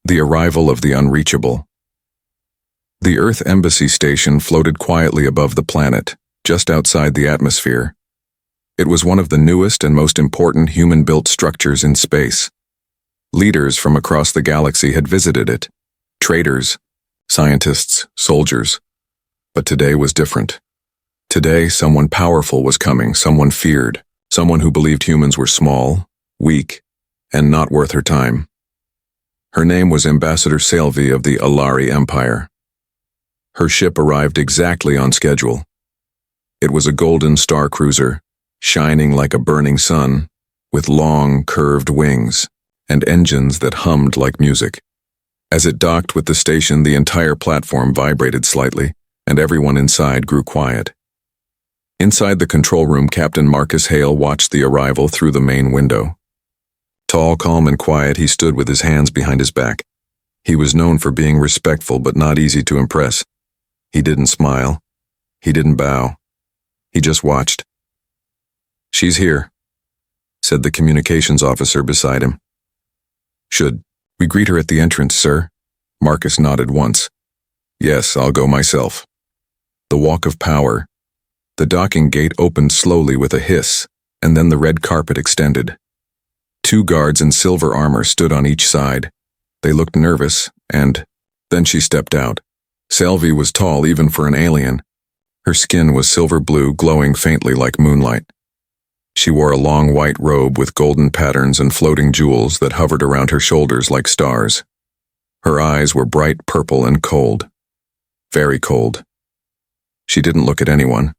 The arrival of the unreachable. The Earth Embassy Station floated quietly above the planet, just outside the atmosphere. It was one of the newest and most important human-built structures in space. Leaders from across the galaxy had visited it. Traders, scientists, soldiers. But today was different. Today, someone powerful was coming, someone feared, someone who believed humans were small, weak, and not worth her time. Her name was Ambassador Sylvie of the Alari Empire. Her ship arrived exactly on schedule. It was a golden star cruiser, shining like a burning sun, with long, curved wings and engines that hummed like music. As it docked with the station, the entire platform vibrated slightly, and everyone inside grew quiet. Inside the control room, Captain Marcus Hale watched the arrival through the main window. Tall, calm, and quiet, he stood with his hands behind his back. He was known for being respectful but not easy to impress. He didn't smile. He didn't bow. He just watched. "She's here," said the communications officer beside him. "Should we greet her at the entrance, sir?" Marcus nodded once. "Yes, I'll go myself." The walk of power. The docking gate opened slowly with a hiss, and then the red carpet extended. 2 guards in silver armor stood on each side. They looked nervous, and then she stepped out. Sylvie was tall even for an alien. Her skin was silver blue, glowing faintly like moonlight. She wore a long white robe with golden patterns and floating jewels that hovered around her shoulders like stars. Her eyes were bright purple and cold. Very cold. She didn't look at anyone.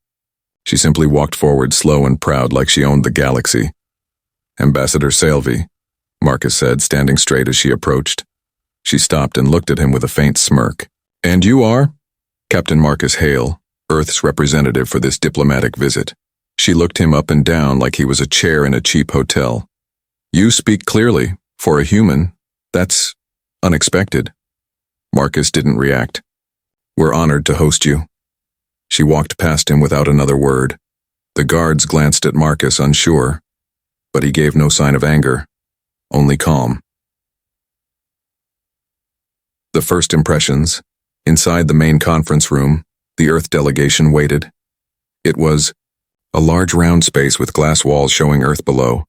She simply walked forward, slow and proud, like she owned the galaxy. "Ambassador Sylvie," Marcus said, standing straight as she approached. She stopped and looked at him with a faint smirk. "And you are?" "Captain Marcus Hale, Earth's representative for this diplomatic visit." She looked him up and down like he was a chair in a cheap hotel. "You speak clearly. For a human, that's unexpected." Marcus didn't react. "We're honored to host you." She walked past him without another word. The guards glanced at Marcus, unsure, but he gave no sign of anger, only calm. The first impressions. Inside the main conference room, the Earth delegation waited. It was a large round space with glass walls showing Earth below.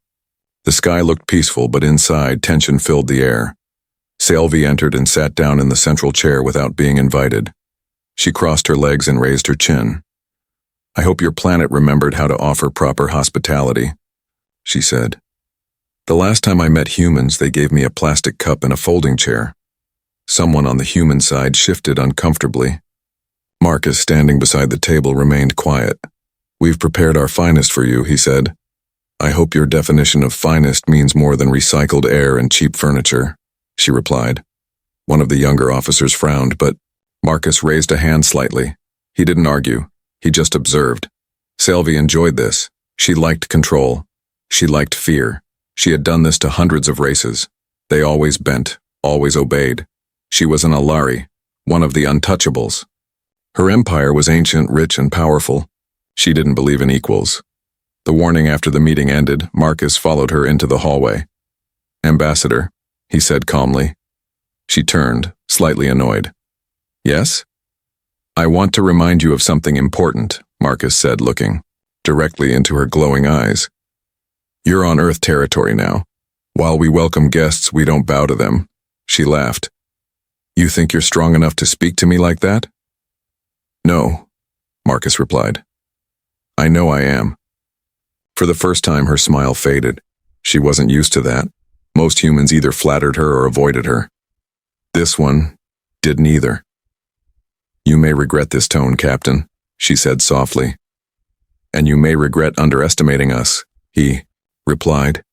The sky looked peaceful, but inside, tension filled the air. Sylvie entered and sat down in the central chair without being invited. She crossed her legs and raised her chin. "I hope your planet remembered how to offer proper hospitality," she said. "The last time I met humans, they gave me a plastic cup and a folding chair." Someone on the human side shifted uncomfortably. Marcus, standing beside the table, remained quiet. "We've prepared our finest for you," he said. "I hope your definition of finest means more than recycled air and cheap furniture," she replied. One of the younger officers frowned, but Marcus raised a hand slightly. He didn't argue. He just observed. Sylvie enjoyed this. She liked control. She liked fear. She had done this to hundreds of races. They always bent, always obeyed. She was an Alari, one of the untouchables. Her empire was ancient, rich, and powerful. She didn't believe in equals. The warning after the meeting ended, Marcus followed her into the hallway. "Ambassador," he said calmly. She turned, slightly annoyed. "Yes?" "I want to remind you of something important," Marcus said, looking directly into her glowing eyes. "You're on Earth territory now. While we welcome guests, we don't bow to them." She laughed. "You think you're strong enough to speak to me like that?" "No," Marcus replied. "I know I am." For the first time, her smile faded. She wasn't used to that. Most humans either flattered her or avoided her. This one didn't either. "You may regret this tone, Captain," she said softly. "And you may regret underestimating us," he replied.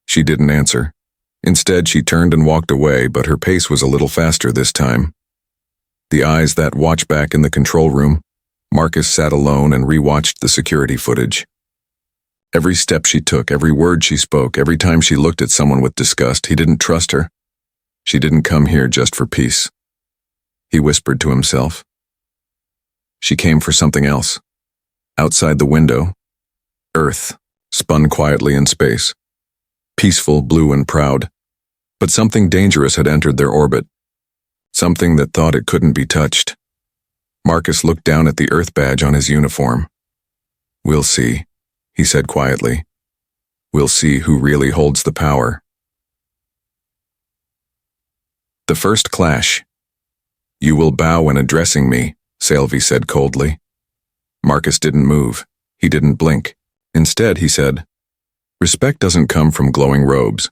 She didn't answer. Instead, she turned and walked away, but her pace was a little faster this time. The eyes that watched back in the control room, Marcus sat alone and rewatched the security footage. Every step she took, every word she spoke, every time she looked at someone with disgust, he didn't trust her. She didn't come here just for peace. He whispered to himself. She came for something else. Outside the window, Earth spun quietly in space. Peaceful, blue, and proud. But something dangerous had entered their orbit. Something that thought it couldn't be touched. Marcus looked down at the Earth badge on his uniform. "We'll see," he said quietly. "We'll see who really holds the power." The first clash. "You will bow when addressing me," Sylvie said coldly. Marcus didn't move. He didn't blink. Instead, he said, "Respect doesn't come from glowing robes.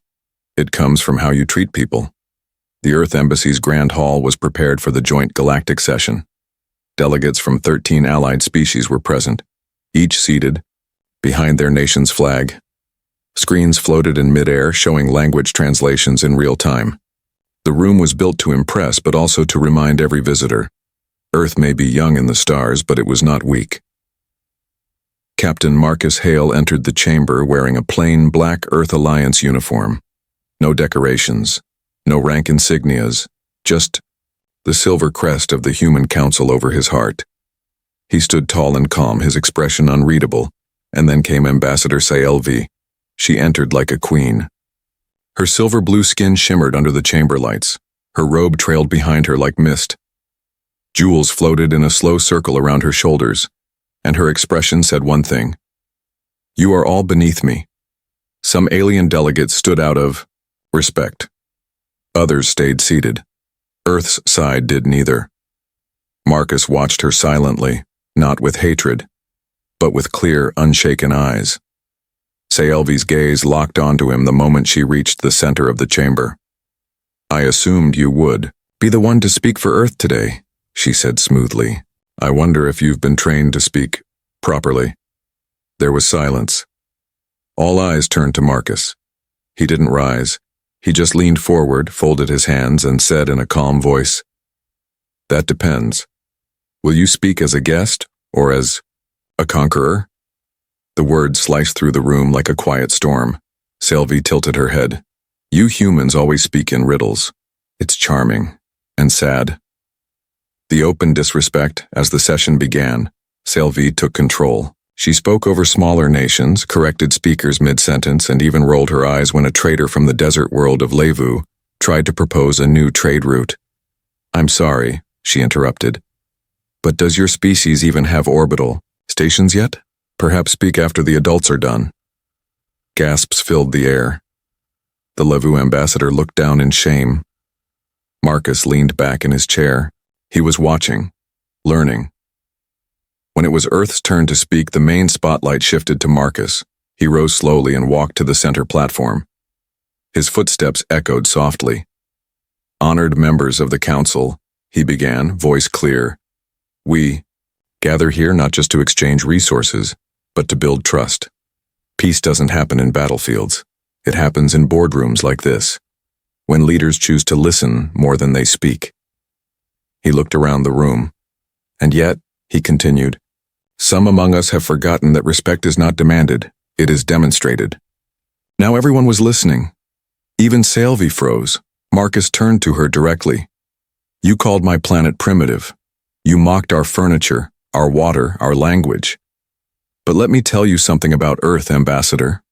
It comes from how you treat people." The Earth Embassy's Grand Hall was prepared for the joint galactic session. Delegates from 13 allied species were present, each seated behind their nation's flag. Screens floated in midair showing language translations in real time. The room was built to impress but also to remind every visitor. Earth may be young in the stars, but it was not weak. Captain Marcus Hale entered the chamber wearing a plain black Earth Alliance uniform. No decorations, no rank insignias, just the silver crest of the Human Council over his heart. He stood tall and calm, his expression unreadable, and then came Ambassador Sylvie. She entered like a queen. Her silver-blue skin shimmered under the chamber lights. Her robe trailed behind her like mist. Jewels floated in a slow circle around her shoulders, and her expression said one thing: "You are all beneath me." Some alien delegates stood out of respect. Others stayed seated. Earth's side did neither. Marcus watched her silently, not with hatred, but with clear, unshaken eyes. Sylvie's gaze locked onto him the moment she reached the center of the chamber. "I assumed you would be the one to speak for Earth today," she said smoothly. "I wonder if you've been trained to speak properly." There was silence. All eyes turned to Marcus. He didn't rise. He just leaned forward, folded his hands, and said in a calm voice, "That depends. Will you speak as a guest or as a conqueror?" The words sliced through the room like a quiet storm. Sylvie tilted her head. "You humans always speak in riddles. It's charming and sad." The open disrespect as the session began, Sylvie took control. She spoke over smaller nations, corrected speakers mid-sentence, and even rolled her eyes when a trader from the desert world of Levu tried to propose a new trade route. "I'm sorry," she interrupted, "but does your species even have orbital stations yet? Perhaps speak after the adults are done." Gasps filled the air. The Levu ambassador looked down in shame. Marcus leaned back in his chair. He was watching, learning. When it was Earth's turn to speak, the main spotlight shifted to Marcus. He rose slowly and walked to the center platform. His footsteps echoed softly. "Honored members of the council," he began, voice clear. "We gather here not just to exchange resources, but to build trust. Peace doesn't happen in battlefields. It happens in boardrooms like this, when leaders choose to listen more than they speak." He looked around the room. "And yet," he continued, "some among us have forgotten that respect is not demanded, it is demonstrated." Now everyone was listening. Even Sylvie froze. Marcus turned to her directly. "You called my planet primitive. You mocked our furniture, our water, our language. But let me tell you something about Earth, Ambassador."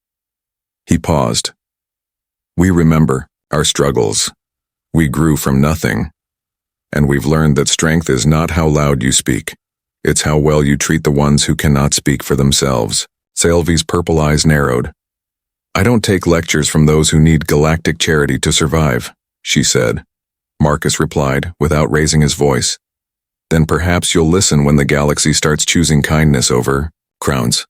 He paused. "We remember our struggles. We grew from nothing. And we've learned that strength is not how loud you speak. It's how well you treat the ones who cannot speak for themselves." Sylvie's purple eyes narrowed. "I don't take lectures from those who need galactic charity to survive," she said. Marcus replied, without raising his voice. "Then perhaps you'll listen when the galaxy starts choosing kindness over crowns."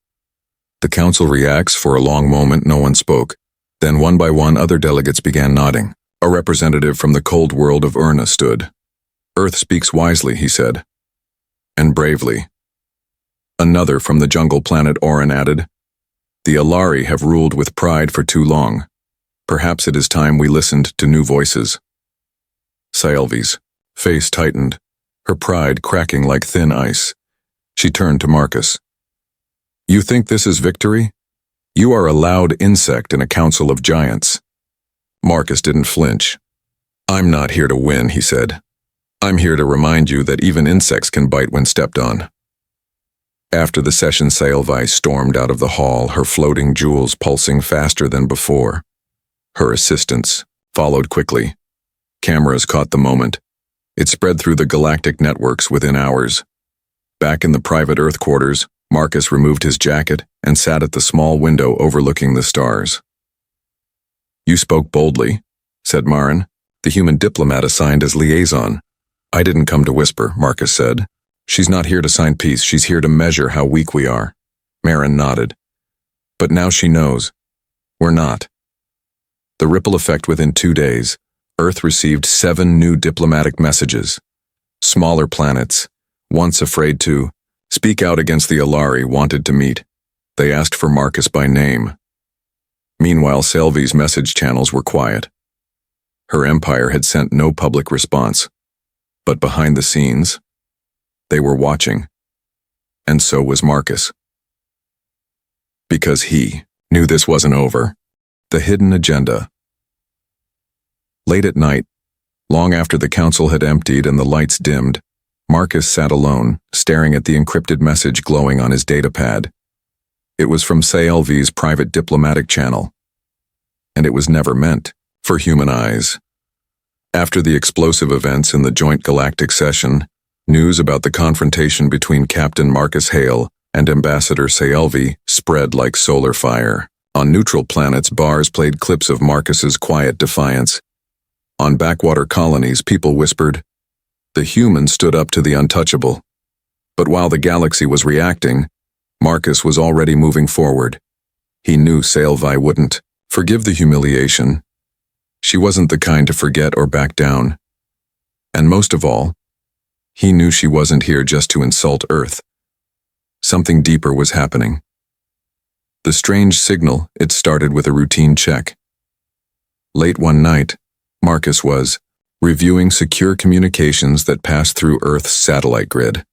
The council reacts. For a long moment, no one spoke. Then one by one, other delegates began nodding. A representative from the cold world of Urna stood. "Earth speaks wisely," he said. "And bravely." Another from the jungle planet Orin added, "The Alari have ruled with pride for too long. Perhaps it is time we listened to new voices." Sylvie's face tightened, her pride cracking like thin ice. She turned to Marcus. "You think this is victory? You are a loud insect in a council of giants." Marcus didn't flinch. "I'm not here to win," he said. "I'm here to remind you that even insects can bite when stepped on." After the session, Sylvie stormed out of the hall, her floating jewels pulsing faster than before. Her assistants followed quickly. Cameras caught the moment. It spread through the galactic networks within hours. Back in the private Earth quarters, Marcus removed his jacket and sat at the small window overlooking the stars. "You spoke boldly," said Marin, the human diplomat assigned as liaison. "I didn't come to whisper," Marcus said. "She's not here to sign peace, she's here to measure how weak we are." Marin nodded. "But now she knows. We're not." The ripple effect within 2 days, Earth received 7 new diplomatic messages. Smaller planets, once afraid to speak out against the Alari, wanted to meet. They asked for Marcus by name. Meanwhile, Selvi's message channels were quiet. Her empire had sent no public response. But behind the scenes, they were watching. And so was Marcus. Because he knew this wasn't over. The hidden agenda. Late at night, long after the council had emptied and the lights dimmed, Marcus sat alone, staring at the encrypted message glowing on his datapad. It was from Selvi's private diplomatic channel. And it was never meant for human eyes. After the explosive events in the joint galactic session, news about the confrontation between Captain Marcus Hale and Ambassador Selvi spread like solar fire. On neutral planets, bars played clips of Marcus's quiet defiance. On backwater colonies, people whispered, "The human stood up to the untouchable." But while the galaxy was reacting, Marcus was already moving forward. He knew Selvi wouldn't forgive the humiliation. She wasn't the kind to forget or back down. And most of all, he knew she wasn't here just to insult Earth. Something deeper was happening. The strange signal, it started with a routine check. Late one night, Marcus was reviewing secure communications that passed through Earth's satellite grid.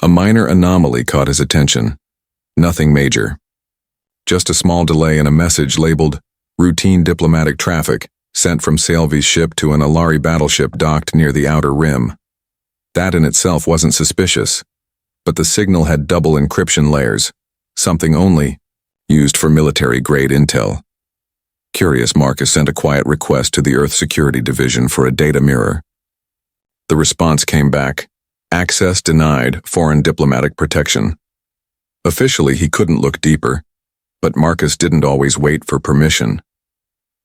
A minor anomaly caught his attention. Nothing major. Just a small delay in a message labeled routine diplomatic traffic sent from Selvi's ship to an Alari battleship docked near the outer rim. That in itself wasn't suspicious, but the signal had double encryption layers, something only used for military-grade intel. Curious, Marcus sent a quiet request to the Earth Security Division for a data mirror. The response came back: access denied, foreign diplomatic protection. Officially, he couldn't look deeper, but Marcus didn't always wait for permission.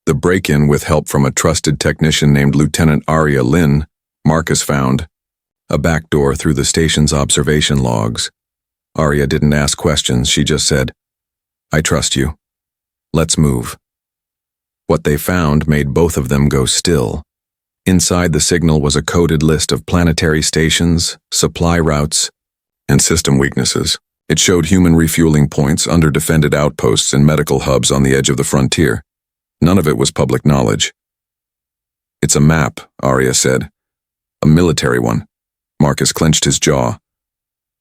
The break-in, with help from a trusted technician named Lieutenant Arya Lin, Marcus found a back door through the station's observation logs. Arya didn't ask questions, she just said, "I trust you. Let's move." What they found made both of them go still. Inside the signal was a coded list of planetary stations, supply routes, and system weaknesses. It showed human refueling points, under-defended outposts, and medical hubs on the edge of the frontier. None of it was public knowledge. "It's a map," Arya said. "A military one." Marcus clenched his jaw.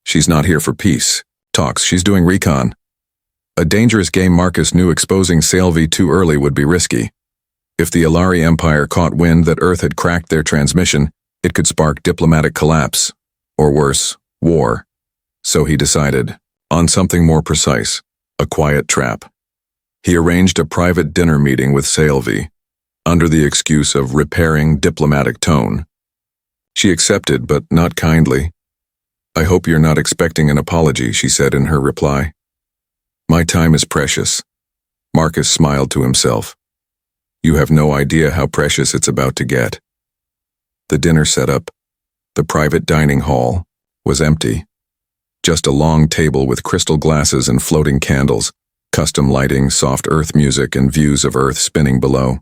"She's not here for peace talks, she's doing recon." A dangerous game. Marcus knew exposing Selvi too early would be risky. If the Alari Empire caught wind that Earth had cracked their transmission, it could spark diplomatic collapse, or worse, war. So he decided on something more precise, a quiet trap. He arranged a private dinner meeting with Selvi, under the excuse of repairing diplomatic tone. She accepted, but not kindly. "I hope you're not expecting an apology," she said in her reply. "My time is precious." Marcus smiled to himself. "You have no idea how precious it's about to get." The dinner setup, the private dining hall, was empty. Just a long table with crystal glasses and floating candles, custom lighting, soft Earth music, and views of Earth spinning below.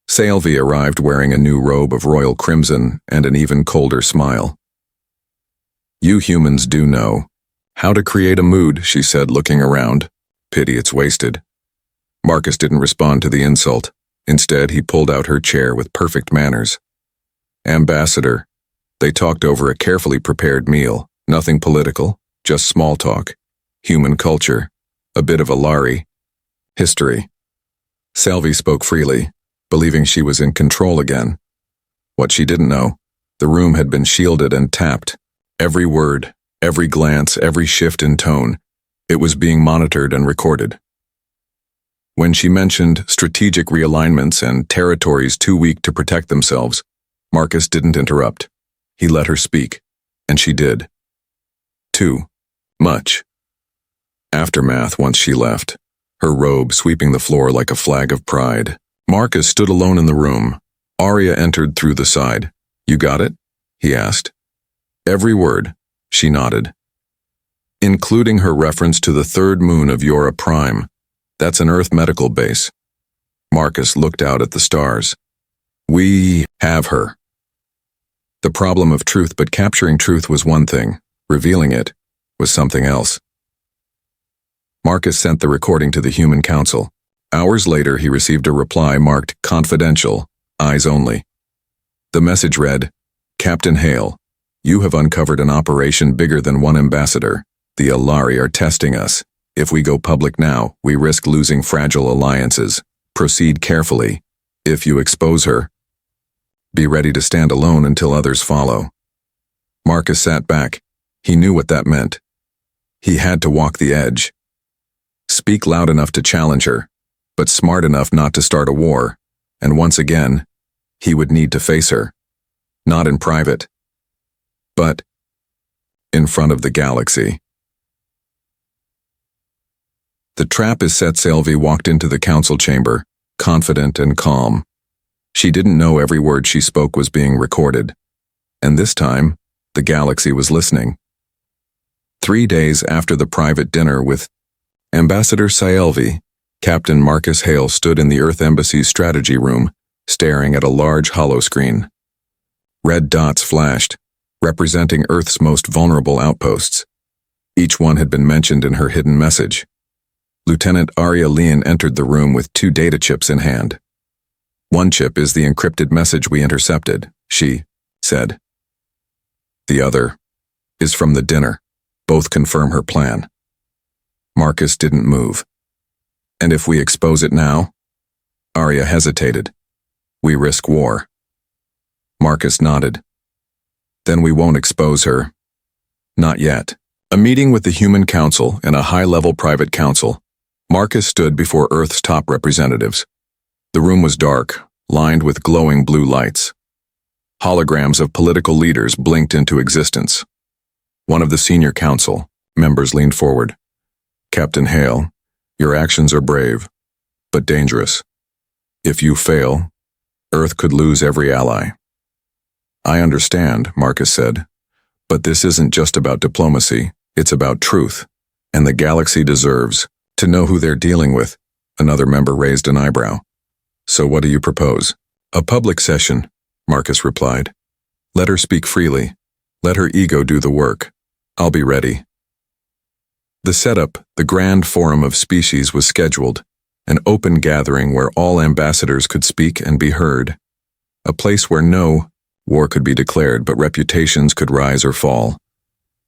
Selvi arrived wearing a new robe of royal crimson and an even colder smile. "You humans do know how to create a mood," she said, looking around. "Pity it's wasted." Marcus didn't respond to the insult. Instead, he pulled out her chair with perfect manners. "Ambassador." They talked over a carefully prepared meal. Nothing political, just small talk. Human culture. A bit of Alari. History. Selvi spoke freely, believing she was in control again. What she didn't know, the room had been shielded and tapped. Every word, every glance, every shift in tone, it was being monitored and recorded. When she mentioned strategic realignments and territories too weak to protect themselves, Marcus didn't interrupt. He let her speak, and she did. Too much. Aftermath once she left, her robe sweeping the floor like a flag of pride. Marcus stood alone in the room. Arya entered through the side. "You got it?" he asked. "Every word," she nodded. "Including her reference to the third moon of Yora Prime. That's an Earth medical base." Marcus looked out at the stars. "We have her." The problem of truth, but capturing truth was one thing. Revealing it was something else. Marcus sent the recording to the Human Council. Hours later, he received a reply marked "Confidential, Eyes Only." The message read, "Captain Hale, you have uncovered an operation bigger than one ambassador. The Alari are testing us. If we go public now, we risk losing fragile alliances. Proceed carefully. If you expose her, be ready to stand alone until others follow." Marcus sat back. He knew what that meant. He had to walk the edge. Speak loud enough to challenge her, but smart enough not to start a war. And once again, he would need to face her. Not in private, but in front of the galaxy. The trap is set. Sylvie walked into the council chamber, confident and calm. She didn't know every word she spoke was being recorded. And this time, the galaxy was listening. 3 days after the private dinner with Ambassador Sylvie, Captain Marcus Hale stood in the Earth Embassy's strategy room, staring at a large holoscreen. Red dots flashed, representing Earth's most vulnerable outposts. Each one had been mentioned in her hidden message. Lieutenant Arya Leon entered the room with 2 data chips in hand. "One chip is the encrypted message we intercepted," she said. "The other is from the dinner. Both confirm her plan." Marcus didn't move. "And if we expose it now?" Arya hesitated. "We risk war." Marcus nodded. "Then we won't expose her." "Not yet." A meeting with the Human Council and a high-level private council. Marcus stood before Earth's top representatives. The room was dark, lined with glowing blue lights. Holograms of political leaders blinked into existence. One of the senior council members leaned forward. "Captain Hale, your actions are brave, but dangerous. If you fail, Earth could lose every ally." "I understand," Marcus said, "but this isn't just about diplomacy, it's about truth, and the galaxy deserves to know who they're dealing with." Another member raised an eyebrow. "So what do you propose?" "A public session," Marcus replied. "Let her speak freely. Let her ego do the work. I'll be ready." The setup, the Grand Forum of Species, was scheduled, an open gathering where all ambassadors could speak and be heard. A place where no war could be declared, but reputations could rise or fall.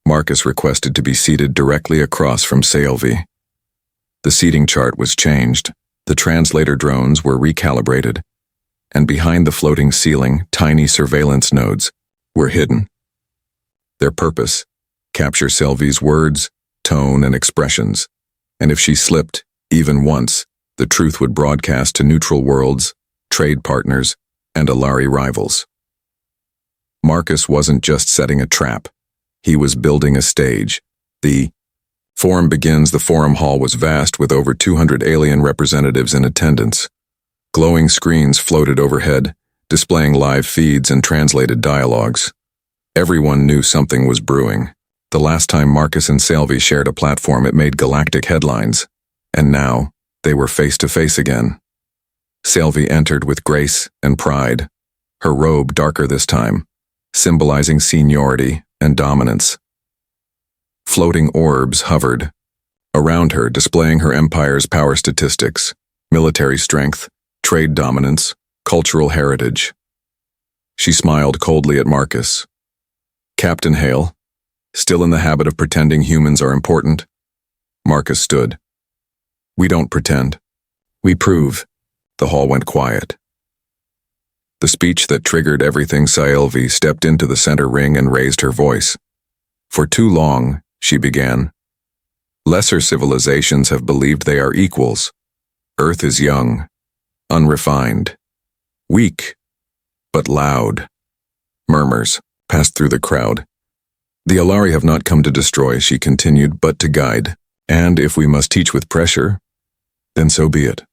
Marcus requested to be seated directly across from Sylvie. The seating chart was changed, the translator drones were recalibrated, and behind the floating ceiling, tiny surveillance nodes were hidden. Their purpose: capture Sylvie's words, tone, and expressions, and if she slipped, even once, the truth would broadcast to neutral worlds, trade partners, and Alari rivals. Marcus wasn't just setting a trap, he was building a stage. The forum begins. The forum hall was vast, with over 200 alien representatives in attendance. Glowing screens floated overhead, displaying live feeds and translated dialogues. Everyone knew something was brewing. The last time Marcus and Sylvie shared a platform, it made galactic headlines. And now, they were face to face again. Sylvie entered with grace and pride, her robe darker this time, symbolizing seniority and dominance. Floating orbs hovered around her, displaying her empire's power statistics, military strength, trade dominance, cultural heritage. She smiled coldly at Marcus. "Captain Hale, still in the habit of pretending humans are important?" Marcus stood. "We don't pretend. We prove." The hall went quiet. The speech that triggered everything. Sylvie stepped into the center ring and raised her voice. "For too long," she began, "lesser civilizations have believed they are equals. Earth is young, unrefined, weak, but loud. Murmurs passed through the crowd. The Alari have not come to destroy, she continued, but to guide. And if we must teach with pressure, then so be it.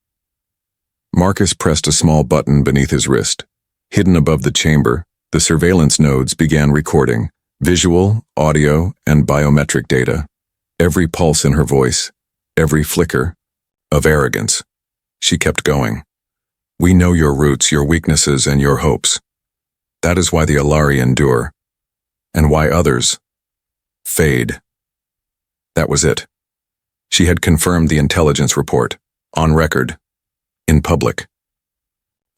Marcus pressed a small button beneath his wrist. Hidden above the chamber, the surveillance nodes began recording visual, audio, and biometric data. Every pulse in her voice, every flicker of arrogance. She kept going. We know your roots, your weaknesses, and your hopes. That is why the Alari endure, and why others fade. That was it. She had confirmed the intelligence report, on record, in public.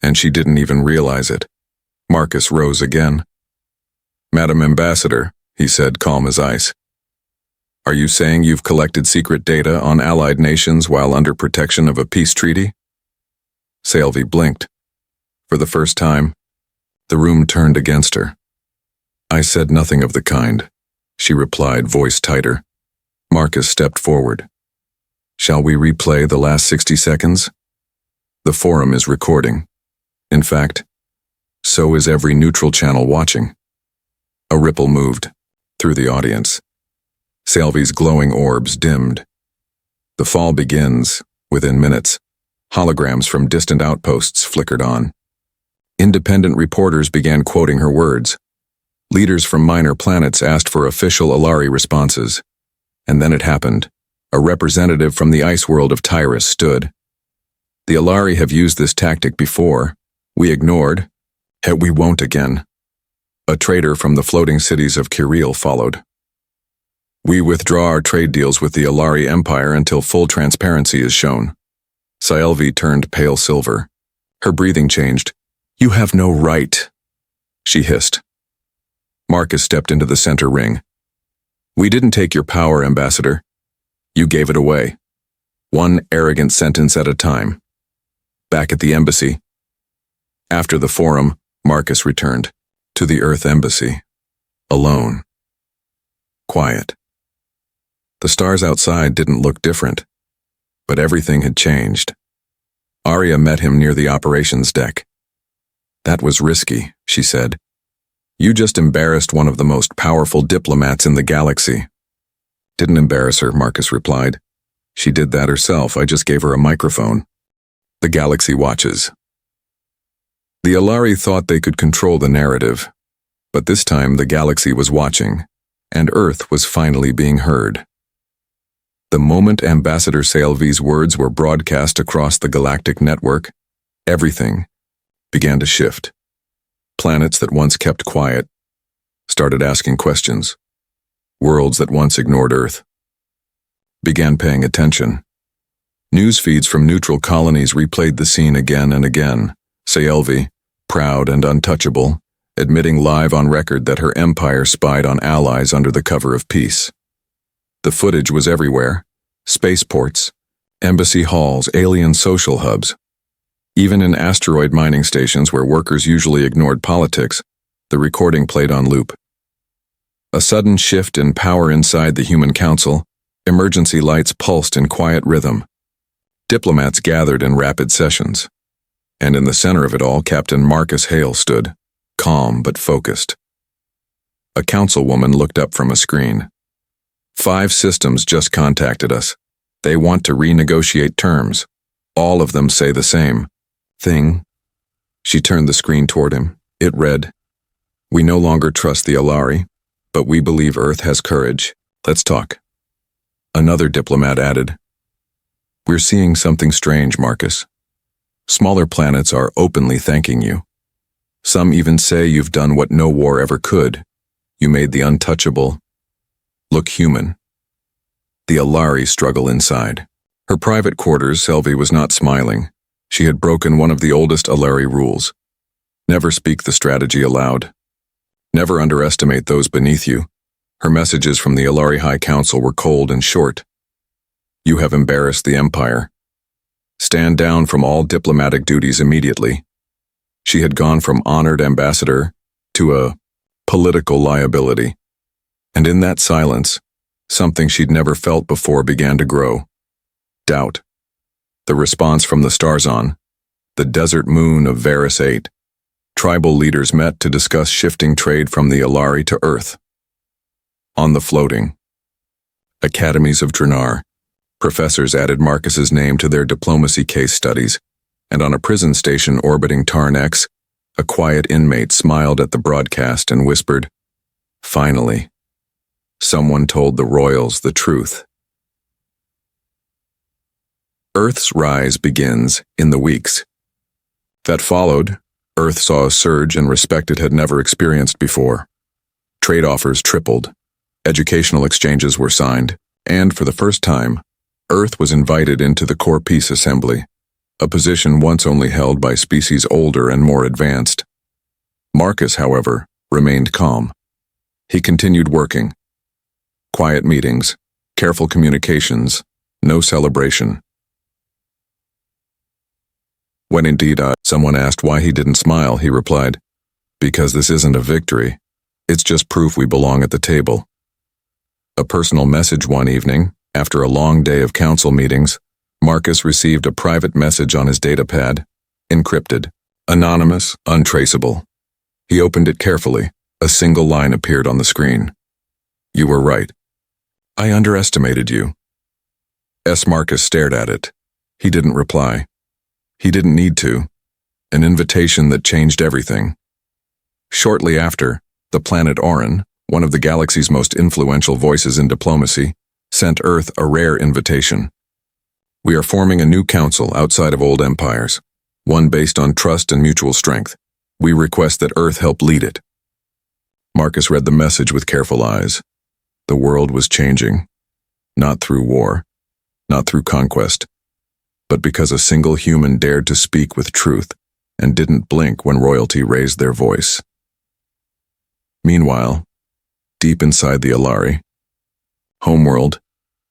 And she didn't even realize it. Marcus rose again. Madam Ambassador, he said, calm as ice. Are you saying you've collected secret data on allied nations while under protection of a peace treaty? Sylvie blinked. For the first time, the room turned against her. I said nothing of the kind, she replied, voice tighter. Marcus stepped forward. Shall we replay the last 60 seconds? The forum is recording. In fact, so is every neutral channel watching. A ripple moved through the audience. Sylvie's glowing orbs dimmed. The fall begins within minutes. Holograms from distant outposts flickered on. Independent reporters began quoting her words. Leaders from minor planets asked for official Alari responses. And then it happened. A representative from the ice world of Tyrus stood. The Alari have used this tactic before. We ignored. We won't again. A trader from the floating cities of Kiriel followed. We withdraw our trade deals with the Alari Empire until full transparency is shown. Sylvie turned pale silver. Her breathing changed. You have no right, she hissed. Marcus stepped into the center ring. We didn't take your power, Ambassador. You gave it away. One arrogant sentence at a time. Back at the embassy. After the forum, Marcus returned to the Earth Embassy. Alone. Quiet. The stars outside didn't look different, but everything had changed. Arya met him near the operations deck. That was risky, she said. You just embarrassed one of the most powerful diplomats in the galaxy. Didn't embarrass her, Marcus replied. She did that herself, I just gave her a microphone. The galaxy watches. The Alari thought they could control the narrative, but this time the galaxy was watching, and Earth was finally being heard. The moment Ambassador Sylvie's words were broadcast across the galactic network, everything began to shift. Planets that once kept quiet started asking questions. Worlds that once ignored Earth began paying attention. News feeds from neutral colonies replayed the scene again and again. Sylvie, proud and untouchable, admitting live on record that her empire spied on allies under the cover of peace. The footage was everywhere. Spaceports, embassy halls, alien social hubs. Even in asteroid mining stations where workers usually ignored politics, the recording played on loop. A sudden shift in power inside the Human Council, emergency lights pulsed in quiet rhythm. Diplomats gathered in rapid sessions. And in the center of it all, Captain Marcus Hale stood, calm but focused. A councilwoman looked up from a screen. 5 systems just contacted us. They want to renegotiate terms. All of them say the same thing. She turned the screen toward him. It read, We no longer trust the Alari, but we believe Earth has courage. Let's talk. Another diplomat added, We're seeing something strange, Marcus. Smaller planets are openly thanking you. Some even say you've done what no war ever could. You made the untouchable look human. The Alari struggle inside. Her private quarters, Sylvie was not smiling. She had broken one of the oldest Alari rules. Never speak the strategy aloud. Never underestimate those beneath you. Her messages from the Alari High Council were cold and short. You have embarrassed the Empire. Stand down from all diplomatic duties immediately. She had gone from honored ambassador to a political liability. And in that silence, something she'd never felt before began to grow. Doubt. The response from the stars on the desert moon of Varus 8. Tribal leaders met to discuss shifting trade from the Alari to Earth. On the floating academies of Dranar, professors added Marcus's name to their diplomacy case studies, and on a prison station orbiting Tarn X, a quiet inmate smiled at the broadcast and whispered, "Finally, someone told the royals the truth." Earth's rise begins in the weeks that followed. Earth saw a surge in respect it had never experienced before. Trade offers tripled, educational exchanges were signed, and for the first time, Earth was invited into the Core Peace Assembly, a position once only held by species older and more advanced. Marcus, however, remained calm. He continued working. Quiet meetings, careful communications, no celebration. When indeed someone asked why he didn't smile, he replied, "Because this isn't a victory. It's just proof we belong at the table." A personal message one evening, after a long day of council meetings, Marcus received a private message on his datapad, encrypted, anonymous, untraceable. He opened it carefully. A single line appeared on the screen. "You were right. I underestimated you." Marcus stared at it. He didn't reply. He didn't need to. An invitation that changed everything. Shortly after, the planet Orin, one of the galaxy's most influential voices in diplomacy, sent Earth a rare invitation. "We are forming a new council outside of old empires, one based on trust and mutual strength. We request that Earth help lead it." Marcus read the message with careful eyes. The world was changing, not through war, not through conquest, but because a single human dared to speak with truth and didn't blink when royalty raised their voice. Meanwhile, deep inside the Alari, homeworld,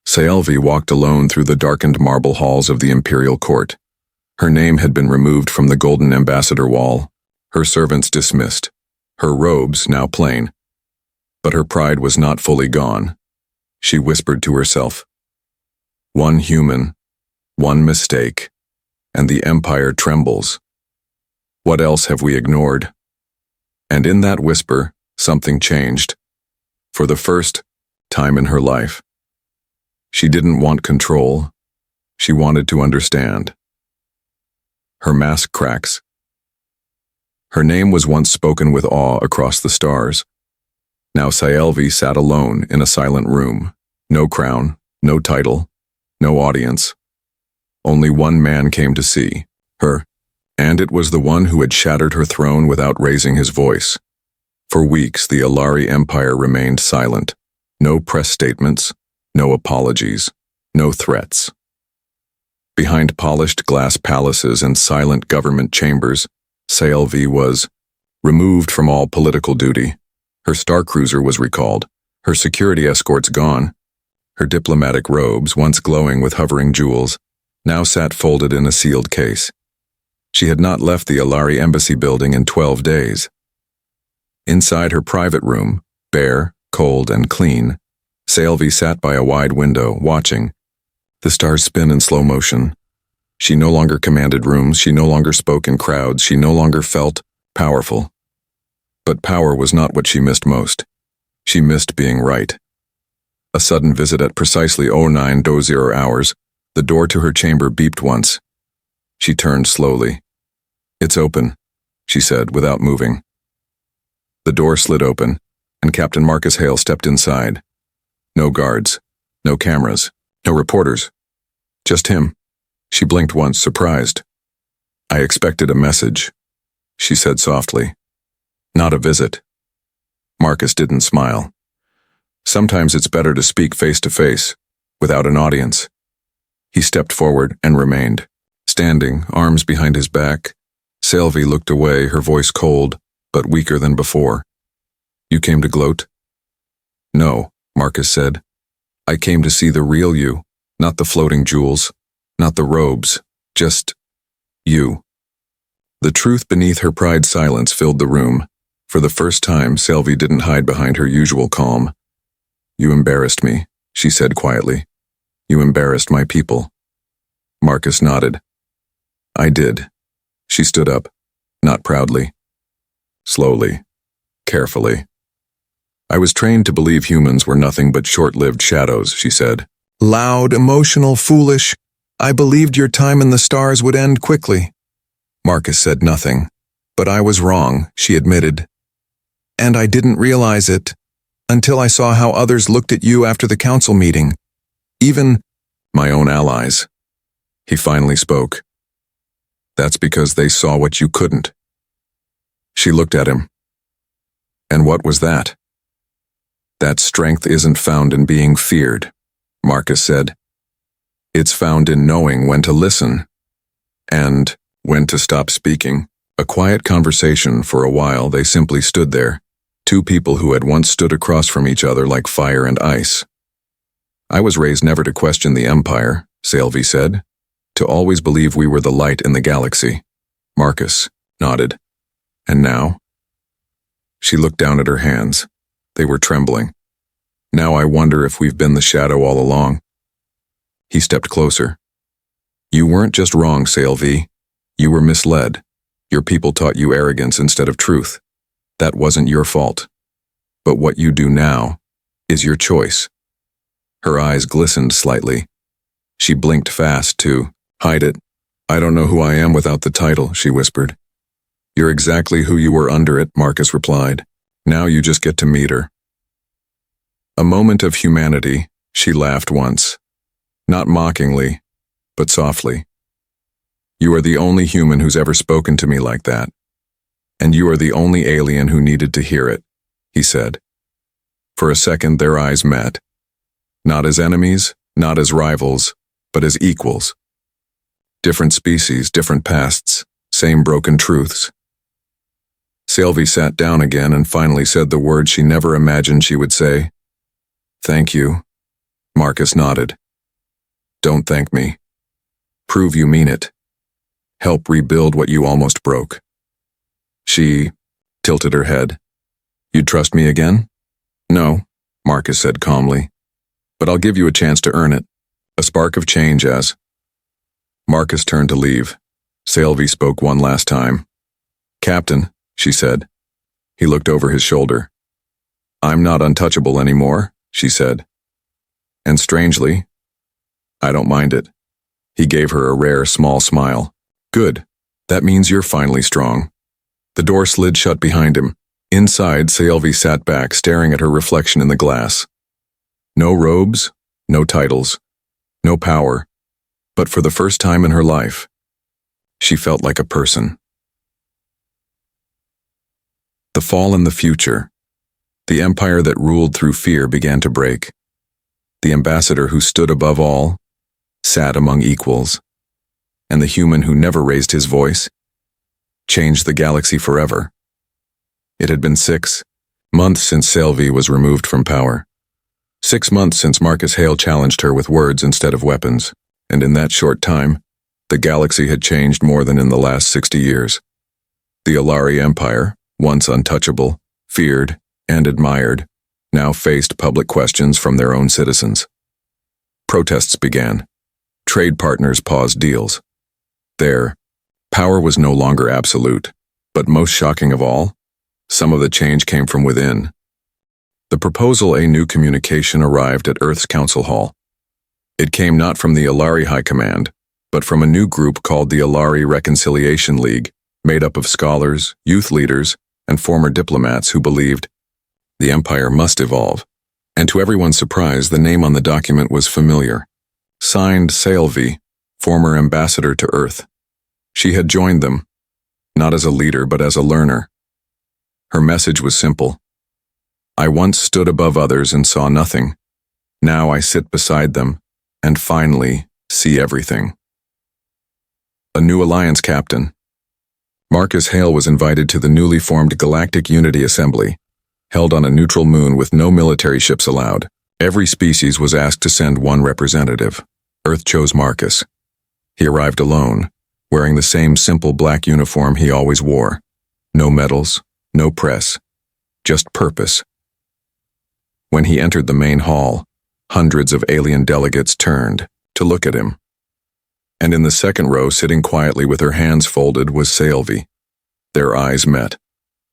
Saelvi walked alone through the darkened marble halls of the imperial court. Her name had been removed from the golden ambassador wall, her servants dismissed, her robes now plain. But her pride was not fully gone. She whispered to herself, "One human, one mistake, and the empire trembles. What else have we ignored?" And in that whisper, something changed. For the first time in her life. She didn't want control. She wanted to understand. Her mask cracks. Her name was once spoken with awe across the stars. Now Saelvi sat alone in a silent room. No crown, no title, no audience. Only one man came to see her, and it was the one who had shattered her throne without raising his voice. For weeks, the Alari Empire remained silent. No press statements, no apologies, no threats. Behind polished glass palaces and silent government chambers, Saelvi was removed from all political duty. Her star cruiser was recalled, her security escorts gone. Her diplomatic robes, once glowing with hovering jewels, now sat folded in a sealed case. She had not left the Alari embassy building in 12 days. Inside her private room, bare, cold, and clean, Saelvi sat by a wide window, watching the stars spin in slow motion. She no longer commanded rooms, she no longer spoke in crowds, she no longer felt powerful. But power was not what she missed most. She missed being right. A sudden visit at precisely 09:00 hours, the door to her chamber beeped once. She turned slowly. "It's open," she said without moving. The door slid open, and Captain Marcus Hale stepped inside. No guards, no cameras, no reporters. Just him. She blinked once, surprised. "I expected a message," she said softly. "Not a visit." Marcus didn't smile. Sometimes it's better to speak face to face, without an audience. He stepped forward and remained, standing, arms behind his back. Saelvi looked away, her voice cold, but weaker than before. "You came to gloat?" "No," Marcus said. "I came to see the real you, not the floating jewels, not the robes, just you." The truth beneath her pride silence filled the room. For the first time, Saelvi didn't hide behind her usual calm. "You embarrassed me," she said quietly. "You embarrassed my people." Marcus nodded. I did. She stood up, not proudly. Slowly, carefully. I was trained to believe humans were nothing but short-lived shadows, she said. Loud, emotional, foolish. I believed your time in the stars would end quickly. Marcus said nothing. But I was wrong, she admitted. And I didn't realize it until I saw how others looked at you after the council meeting. Even my own allies. He finally spoke. That's because they saw what you couldn't. She looked at him. And what was that? That strength isn't found in being feared, Marcus said. It's found in knowing when to listen and when to stop speaking. A quiet conversation. For a while they simply stood there, two people who had once stood across from each other like fire and ice. I was raised never to question the Empire, Sylvie said, to always believe we were the light in the galaxy. Marcus nodded. And now? She looked down at her hands. They were trembling. Now I wonder if we've been the shadow all along. He stepped closer. You weren't just wrong, Sylvie. You were misled. Your people taught you arrogance instead of truth. That wasn't your fault. But what you do now is your choice. Her eyes glistened slightly. She blinked fast, too. Hide it. I don't know who I am without the title, she whispered. You're exactly who you were under it, Marcus replied. Now you just get to meet her. A moment of humanity, she laughed once. Not mockingly, but softly. You are the only human who's ever spoken to me like that. And you are the only alien who needed to hear it, he said. For a second their eyes met. Not as enemies, not as rivals, but as equals. Different species, different pasts, same broken truths. Sylvie sat down again and finally said the word she never imagined she would say. Thank you. Marcus nodded. Don't thank me. Prove you mean it. Help rebuild what you almost broke. She tilted her head. You'd trust me again? No, Marcus said calmly. But I'll give you a chance to earn it. A spark of change as. Marcus turned to leave. Sylvie spoke one last time. Captain, she said. He looked over his shoulder. I'm not untouchable anymore, she said. And strangely, I don't mind it. He gave her a rare, small smile. Good. That means you're finally strong. The door slid shut behind him. Inside, Sylvie sat back, staring at her reflection in the glass. No robes, no titles, no power. But for the first time in her life, she felt like a person. The fall in the future. The empire that ruled through fear began to break. The ambassador who stood above all sat among equals. And the human who never raised his voice changed the galaxy forever. It had been 6 months since Sylvie was removed from power. 6 months since Marcus Hale challenged her with words instead of weapons, and in that short time, the galaxy had changed more than in the last 60 years. The Alari Empire, once untouchable, feared, and admired, now faced public questions from their own citizens. Protests began. Trade partners paused deals. Their power was no longer absolute, but most shocking of all, some of the change came from within. The proposal, a new communication, arrived at Earth's Council Hall. It came not from the Alari High Command, but from a new group called the Alari Reconciliation League, made up of scholars, youth leaders, and former diplomats who believed the Empire must evolve. And to everyone's surprise, the name on the document was familiar. Signed Sylvie, former ambassador to Earth. She had joined them, not as a leader but as a learner. Her message was simple. I once stood above others and saw nothing. Now I sit beside them and finally see everything. A new alliance captain. Marcus Hale was invited to the newly formed Galactic Unity Assembly, held on a neutral moon with no military ships allowed. Every species was asked to send one representative. Earth chose Marcus. He arrived alone, wearing the same simple black uniform he always wore. No medals, no press, just purpose. When he entered the main hall, hundreds of alien delegates turned to look at him. And in the second row, sitting quietly with her hands folded, was Sylvie. Their eyes met.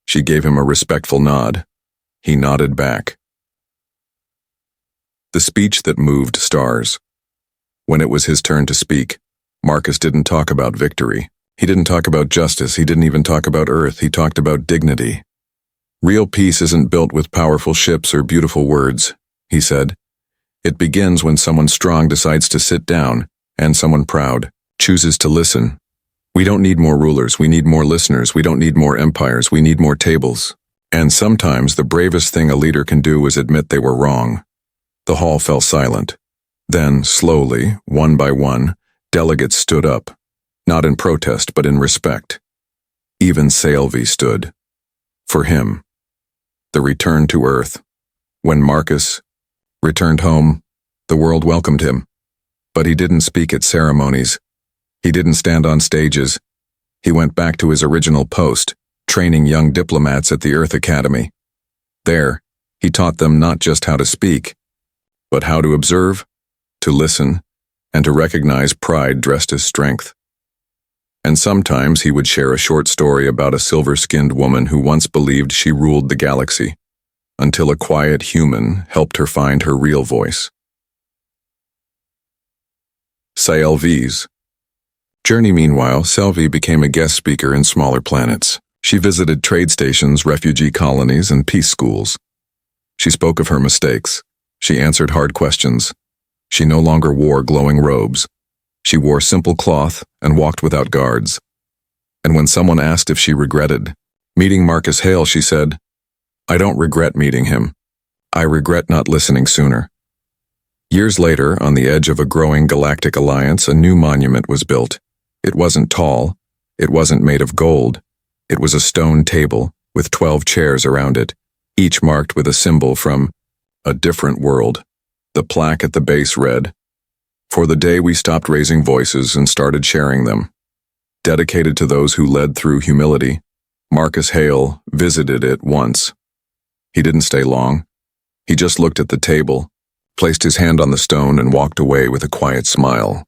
She gave him a respectful nod. He nodded back. The speech that moved stars. When it was his turn to speak, Marcus didn't talk about victory. He didn't talk about justice. He didn't even talk about Earth. He talked about dignity. Real peace isn't built with powerful ships or beautiful words, he said. It begins when someone strong decides to sit down, and someone proud chooses to listen. We don't need more rulers. We need more listeners. We don't need more empires. We need more tables. And sometimes the bravest thing a leader can do is admit they were wrong. The hall fell silent. Then, slowly, one by one, delegates stood up, not in protest but in respect. Even Sylvie stood. For him. The return to Earth. When Marcus returned home, the world welcomed him. But he didn't speak at ceremonies. He didn't stand on stages. He went back to his original post, training young diplomats at the Earth Academy. There, he taught them not just how to speak, but how to observe, to listen, and to recognize pride dressed as strength. And sometimes he would share a short story about a silver-skinned woman who once believed she ruled the galaxy, until a quiet human helped her find her real voice. Sylvie's journey. Meanwhile, Sylvie became a guest speaker in smaller planets. She visited trade stations, refugee colonies, and peace schools. She spoke of her mistakes. She answered hard questions. She no longer wore glowing robes. She wore simple cloth and walked without guards. And when someone asked if she regretted meeting Marcus Hale, she said, "I don't regret meeting him. I regret not listening sooner." Years later, on the edge of a growing galactic alliance, a new monument was built. It wasn't tall. It wasn't made of gold. It was a stone table with 12 chairs around it, each marked with a symbol from a different world. The plaque at the base read, "For the day we stopped raising voices and started sharing them." Dedicated to those who led through humility, Marcus Hale visited it once. He didn't stay long. He just looked at the table, placed his hand on the stone, and walked away with a quiet smile.